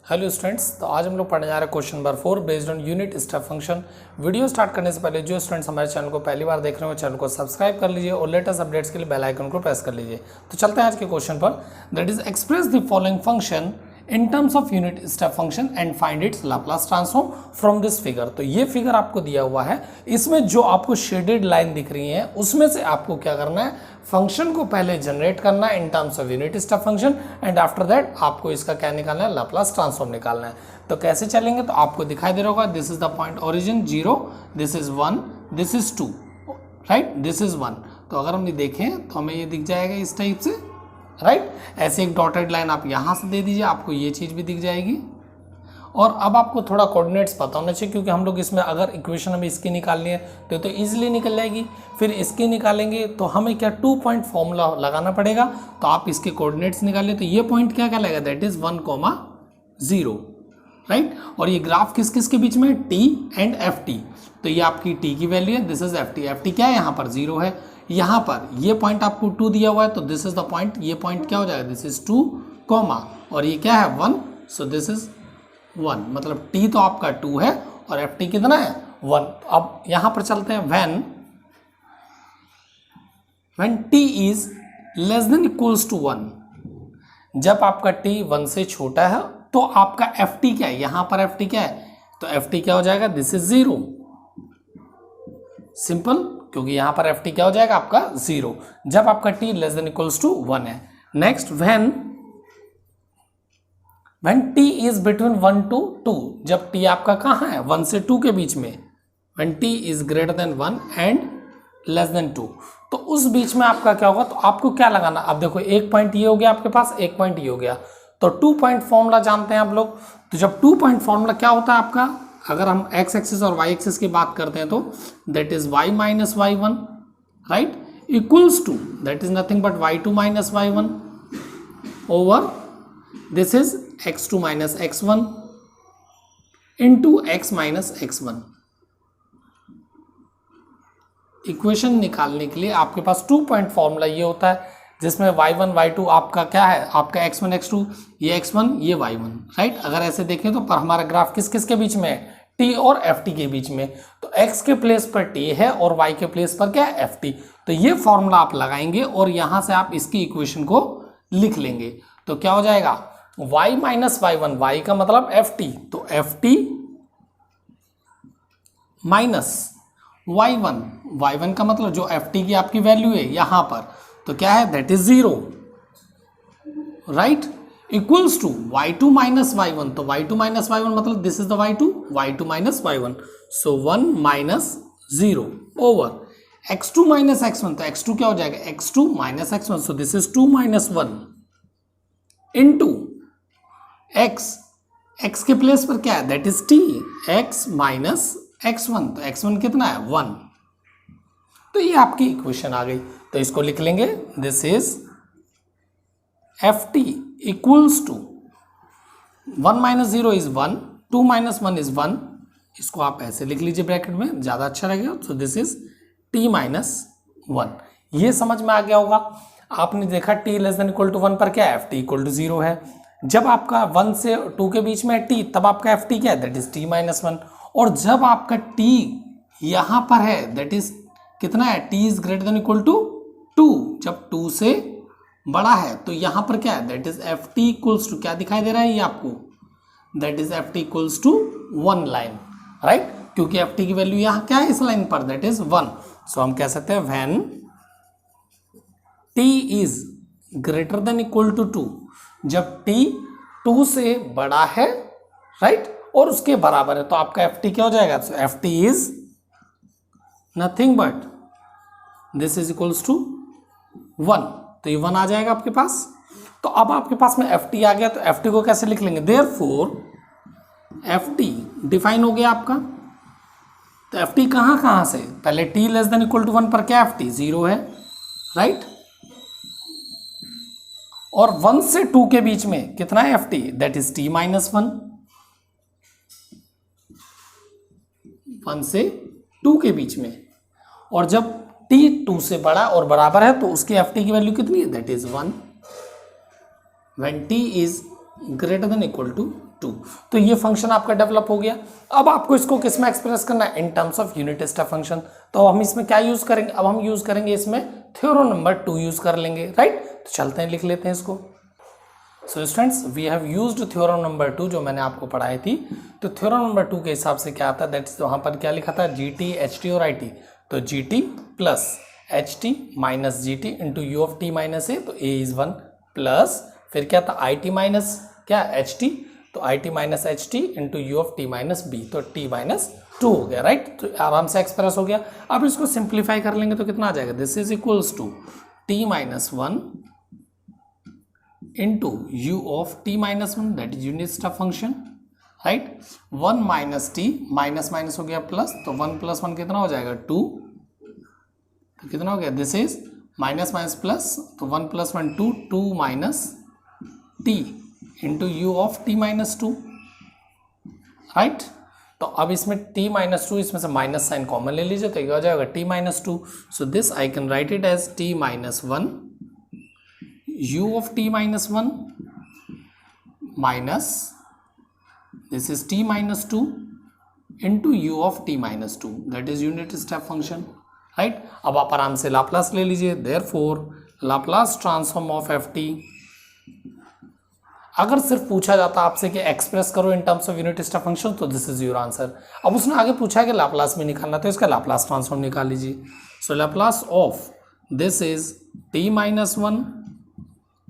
Hello students, तो आज हम लोग पढ़ने जा रहे हैं question number 4 based on unit step function. Video start करने से पहले जो स्टूडेंट्स हमारे चैनल को पहली बार देख रहे हो चैनल को सब्सक्राइब कर लीजिए और लेटेस्ट अपडेट्स के लिए बेल आइकन को प्रेस कर लीजिए। तो चलते हैं आज के क्वेश्चन पर। That is express the following function in terms of unit step function and find its Laplace transform from this figure. तो ये फिगर आपको दिया हुआ है, इसमें जो आपको शेडेड लाइन दिख रही है उसमें से आपको क्या करना है, फंक्शन को पहले जनरेट करना है in terms of unit step function and after that आपको इसका क्या निकालना है, लाप्लास ट्रांसफॉर्म निकालना है। तो कैसे चलेंगे, तो आपको दिखाई दे रहा होगा this is the point origin 0, this is 1, this is 2, right, this is 1। तो अगर हम ये देखें तो हमें ये दिख जाएगा इस टाइप से, राइट। ऐसे एक डॉटेड लाइन आप यहाँ से दे दीजिए, आपको ये चीज़ भी दिख जाएगी। और अब आपको थोड़ा कोऑर्डिनेट्स पता होना चाहिए, क्योंकि हम लोग इसमें अगर इक्वेशन हमें इसकी निकालनी है तो ईजिली निकल जाएगी। फिर इसकी निकालेंगे तो हमें क्या 2 पॉइंट फॉर्मूला लगाना पड़ेगा। तो आप इसके कोऑर्डिनेट्स निकालिए, तो ये पॉइंट क्या कहलाएगा, दैट इज 1,0, राइट। और ये ग्राफ किस किस के बीच में, टी एंड एफ टी। तो ये आपकी टी की वैल्यू है, this is F T. F T क्या है, यहाँ पर 0 है। यहाँ पर ये पॉइंट आपको 2 दिया हुआ है, तो दिस इज द पॉइंट, ये पॉइंट क्या हो जाएगा, दिस इज 2, और ये क्या है 1, सो दिस इज 1। मतलब टी तो आपका 2 है और एफ टी कितना है 1। अब यहाँ पर चलते हैं, when T is less than equals to 1, जब आपका टी 1 से छोटा है तो आपका एफ टी क्या है, यहाँ पर एफ टी क्या है, तो एफ टी क्या हो जाएगा, दिस इज 0। सिंपल, क्योंकि यहाँ पर एफ टी क्या हो जाएगा आपका 0, जब आपका T less than equals to 1 है। Next, when T is between 1 to 2, जब टी आपका कहाँ है, 1 से 2 के बीच में, when T is greater then 1 and less than 2, तो उस बीच में आपका क्या होगा, तो आपको क्या लगाना। अब देखो, एक पॉइंट ये हो गया आपके पास, एक पॉइंट ये हो गया, तो 2 पॉइंट फॉर्मूला जानते हैं आप लोग। तो जब 2 पॉइंट फॉर्मूला क्या होता है आपका, अगर हम एक्स एक्सिस और वाई एक्सिस की बात करते हैं तो that is y minus y1, right, equals to that is nothing but y2 minus y1 over this is x2 minus x1 into x minus x1। Equation निकालने के लिए आपके पास 2 पॉइंट फॉर्मूला ये होता है, जिसमें y1 y2 आपका क्या है, आपका x1 x2, ये x1 ये y1, राइट। अगर ऐसे देखें तो पर हमारा ग्राफ किस किस के बीच में है, t और ft के बीच में। तो x के प्लेस पर t है और y के प्लेस पर क्या है, ft। तो ये फॉर्मूला आप लगाएंगे और यहां से आप इसकी इक्वेशन को लिख लेंगे। तो क्या हो जाएगा, y माइनस y1, y का मतलब ft, तो ft माइनस y1, y1 का मतलब जो ft की आपकी वैल्यू है यहां पर, तो क्या है, that is 0, right, equals to y2 minus y1। तो y2 माइनस y1 मतलब this is the y2 minus y1, so 1 minus 0 over x2 minus x1। तो x2 क्या हो जाएगा, x2 minus x1, so this is 2 minus 1 into x के place पर क्या है, that is t, x minus x1। तो x1 कितना है, 1। तो ये आपकी इक्वेशन आ गई। तो इसको लिख लेंगे, this is F T equals to 1 minus 0 is 1, 2 minus 1 is 1। इसको आप ऐसे लिख लीजिए ब्रैकेट में, ज़्यादा अच्छा रहेगा। सो दिस इज t माइनस 1। ये समझ में आ गया होगा। आपने देखा t less than equal to 1 पर क्या है, एफ टी इक्वल टू 0 है। जब आपका 1 से 2 के बीच में है t, तब आपका एफ टी क्या है, दैट इज t माइनस 1। और जब आपका t यहाँ पर है, दैट इज कितना है, t is greater than equal to 2, जब 2 से बड़ा है, तो यहाँ पर क्या है, that is F T equals to, क्या दिखाई दे रहा है ये आपको, that is F T equals to 1 line, right, क्योंकि एफ टी की वैल्यू यहाँ क्या है इस लाइन पर, दैट इज 1। सो हम कह सकते हैं when T is greater than equal to 2, जब टी 2 से बड़ा है, राइट, और उसके बराबर है, तो आपका एफ टी क्या हो जाएगा, so f t is nothing but this is equals to 1। तो ये 1 आ जाएगा आपके पास। तो अब आपके पास में एफ टी आ गया, तो एफ टी को कैसे लिख लेंगे, देयरफॉर एफ टी डिफाइन हो गया आपका। तो एफ टी कहाँ से, पहले T less than equal to 1 पर क्या एफ टी 0 है, राइट, और 1 से 2 के बीच में कितना है F T, that is t minus 1। 1 से 2 के बीच में, और जब t 2 से बड़ा और बराबर है तो उसकी एफ टी की वैल्यू कितनी है, that is 1। When t is greater than equal to 2। तो ये फंक्शन आपका डेवलप हो गया। अब आपको इसको किस में एक्सप्रेस करना है, in terms of unit step function. तो हम इसमें क्या यूज करेंगे, अब हम यूज करेंगे इसमें थ्योरम नंबर 2 यूज कर लेंगे, राइट। तो चलते हैं लिख लेते हैं इसको। So students we have used theorem number 2 जो मैंने आपको पढ़ाई थी। तो थ्योरम नंबर 2 के हिसाब से क्या आता है, दैट्स वहां पर क्या लिखा था, GT HT और IT। तो GT plus HT minus GT into U of T minus A, तो A इज 1 प्लस फिर क्या था IT माइनस क्या HT, तो IT minus HT into U of T minus B, तो T माइनस 2 हो गया, राइट। तो आराम से एक्सप्रेस हो गया। अब इसको सिंप्लीफाई कर लेंगे तो कितना आ जाएगा, this is equals to T minus 1 into U of T minus 1, that is unit step function, right। 1 minus T minus minus हो गया प्लस, तो 1 प्लस 1 कितना हो जाएगा 2, तो कितना हो गया, this is minus minus plus, तो 1 plus 1 2, 2 minus T into U of T minus 2, right. तो अब इसमें T माइनस 2, इसमें से माइनस साइन कॉमन ले लीजिए, तो ये हो जाएगा T minus 2। So this I can write it as T minus 1 U of T minus 1 minus this is T minus 2 into U of T minus 2, that is unit step function, right। अब आप आराम से Laplace ले लीजिए, therefore Laplace transform of FT। अगर सिर्फ पूछा जाता आपसे कि एक्सप्रेस करो in terms of unit step function, तो दिस इज योर आंसर। अब उसने आगे पूछा कि लाप्लास में निकालना, तो इसका लाप्लास ट्रांसफॉर्म निकाल लीजिए। So Laplace of this is T minus 1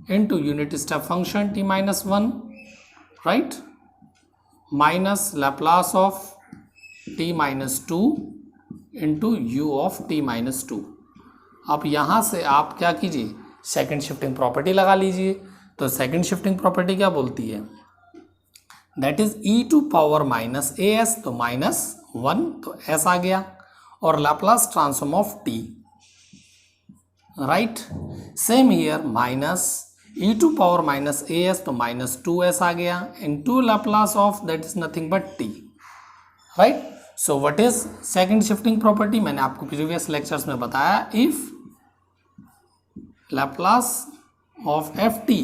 into unit step function T minus 1, right, minus Laplace of T minus 2 into U of T minus 2। अब यहाँ से आप क्या कीजिए, सेकंड शिफ्टिंग प्रॉपर्टी लगा लीजिए। तो सेकंड शिफ्टिंग प्रॉपर्टी क्या बोलती है, that is e to power minus as, तो माइनस 1, तो s आ गया, और Laplace transform of t, right. Same here minus e to power minus as, तो माइनस 2s आ गया, into Laplace of that is nothing but t, right. So what is second shifting property, मैंने आपको previous lectures में बताया, if Laplace of ft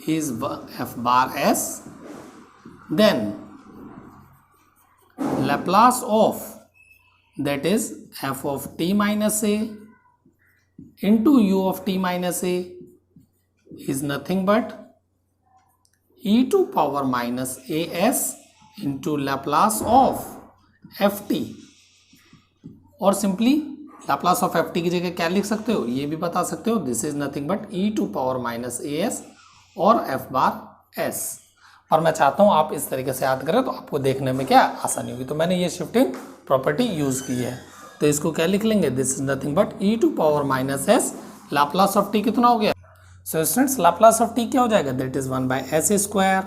is f bar s, then Laplace of that is f of t minus a into u of t minus a is nothing but e to power minus as into Laplace of ft, और simply Laplace of ft की जगह क्या लिख सकते हो, ये भी बता सकते हो, this is nothing but e to power minus as और f बार s। और मैं चाहता हूँ आप इस तरीके से याद करें तो आपको देखने में क्या आसानी होगी। तो मैंने ये शिफ्टिंग प्रॉपर्टी यूज की है, तो इसको क्या लिख लेंगे, this is nothing but e to power minus s, Laplace of t कितना हो गया। So students Laplace of T क्या हो जाएगा, that is 1 by S square,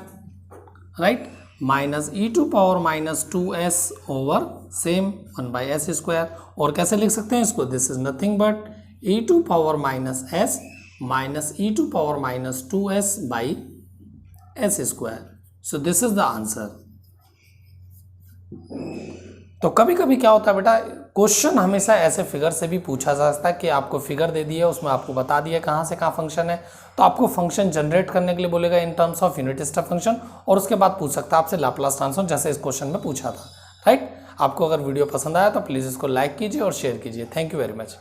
right, minus E to power minus 2s over same 1 by S square. और कैसे लिख सकते हैं इसको, this is nothing but E to power minus S minus E to power minus 2s by S square. So this is the answer. तो कभी कभी क्या होता है बेटा, क्वेश्चन हमेशा ऐसे फिगर से भी पूछा जा सकता है कि आपको फिगर दे दिया, उसमें आपको बता दिया कहाँ से कहाँ फंक्शन है, तो आपको फंक्शन जनरेट करने के लिए बोलेगा in terms of unit step function, और उसके बाद पूछ सकता है आपसे लाप्लास ट्रांसफॉर्म, जैसे इस क्वेश्चन में पूछा था, राइट। आपको अगर वीडियो पसंद आया तो प्लीज़ इसको लाइक कीजिए और शेयर कीजिए। Thank you very much.